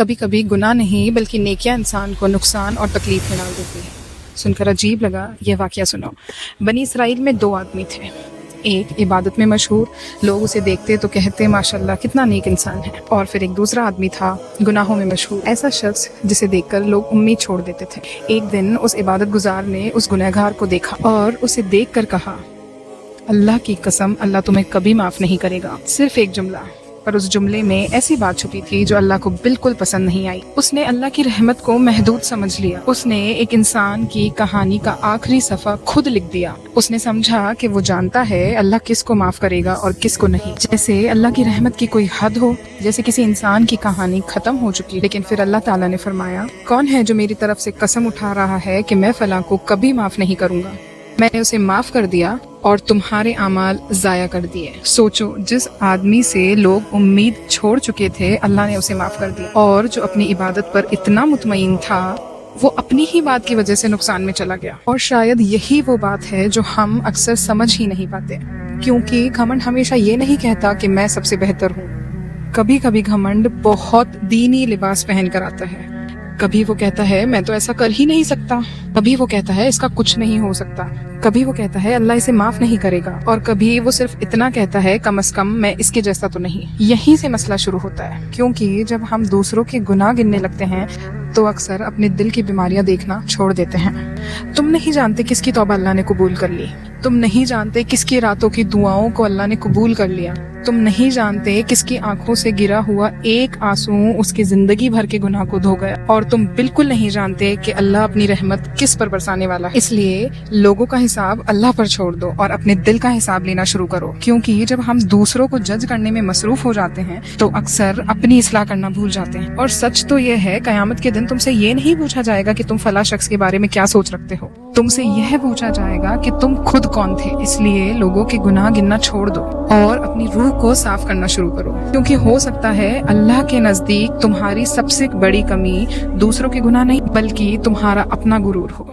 کبھی کبھی گناہ نہیں بلکہ نیکیاں انسان کو نقصان اور تکلیف میں ڈال دیتی ہے۔ سن کر عجیب لگا، یہ واقعہ سنو۔ بنی اسرائیل میں 2 آدمی تھے، ایک عبادت میں مشہور، لوگ اسے دیکھتے تو کہتے ماشاءاللہ کتنا نیک انسان ہے، اور پھر ایک دوسرا آدمی تھا گناہوں میں مشہور، ایسا شخص جسے دیکھ کر لوگ امید چھوڑ دیتے تھے۔ ایک دن اس عبادت گزار نے اس گنہگار کو دیکھا اور اسے دیکھ کر کہا، اللہ کی قسم اللہ تمہیں کبھی معاف نہیں کرے گا۔ صرف ایک جملہ، پر اس جملے میں ایسی بات چھپی تھی جو اللہ کو بالکل پسند نہیں آئی۔ اس نے اللہ کی رحمت کو محدود سمجھ لیا۔ اس نے ایک انسان کی کہانی کا آخری صفحہ خود لکھ دیا۔ اس نے سمجھا کہ وہ جانتا ہے اللہ کس کو معاف کرے گا اور کس کو نہیں، جیسے اللہ کی رحمت کی کوئی حد ہو، جیسے کسی انسان کی کہانی ختم ہو چکی۔ لیکن پھر اللہ تعالیٰ نے فرمایا، کون ہے جو میری طرف سے قسم اٹھا رہا ہے کہ میں فلاں کو کبھی معاف نہیں کروں گا؟ میں نے اسے معاف کر دیا اور تمہارے اعمال ضائع کر دیے۔ سوچو، جس آدمی سے لوگ امید چھوڑ چکے تھے اللہ نے اسے معاف کر دیا، اور جو اپنی عبادت پر اتنا مطمئن تھا وہ اپنی ہی بات کی وجہ سے نقصان میں چلا گیا۔ اور شاید یہی وہ بات ہے جو ہم اکثر سمجھ ہی نہیں پاتے، کیونکہ گھمنڈ ہمیشہ یہ نہیں کہتا کہ میں سب سے بہتر ہوں۔ کبھی کبھی گھمنڈ بہت دینی لباس پہن کر آتا ہے۔ کبھی وہ کہتا ہے میں تو ایسا کر ہی نہیں سکتا، کبھی وہ کہتا ہے اس کا کچھ نہیں ہو سکتا، کبھی وہ کہتا ہے اللہ اسے معاف نہیں کرے گا، اور کبھی وہ صرف اتنا کہتا ہے کم از کم میں اس کے جیسا تو نہیں۔ یہیں سے مسئلہ شروع ہوتا ہے، کیونکہ جب ہم دوسروں کے گناہ گننے لگتے ہیں تو اکثر اپنے دل کی بیماریاں دیکھنا چھوڑ دیتے ہیں۔ تم نہیں جانتے کس کی توبہ اللہ نے قبول کر لی، تم نہیں جانتے کس کی راتوں کی دعاؤں کو اللہ نے قبول کر لیا، تم نہیں جانتے کس کی آنکھوں سے گرا ہوا ایک آنسو اس کی زندگی بھر کے گناہ کو دھو گیا، اور تم بالکل نہیں جانتے کہ اللہ اپنی رحمت کس پر برسانے والا ہے۔ اس لیے لوگوں کا حساب اللہ پر چھوڑ دو اور اپنے دل کا حساب لینا شروع کرو، کیونکہ جب ہم دوسروں کو جج کرنے میں مصروف ہو جاتے ہیں تو اکثر اپنی اصلاح کرنا بھول جاتے ہیں۔ اور سچ تو یہ ہے، قیامت کے دن تم سے یہ نہیں پوچھا جائے گا کہ تم فلاں شخص کے بارے میں کیا سوچ رکھتے ہو، تم سے یہ پوچھا جائے گا کہ تم خود کون تھے۔ اس لیے لوگوں کے گناہ گننا چھوڑ دو اور اپنی روح کو صاف کرنا شروع کرو، کیونکہ ہو سکتا ہے اللہ کے نزدیک تمہاری سب سے بڑی کمی دوسروں کے گناہ نہیں بلکہ تمہارا اپنا غرور ہو۔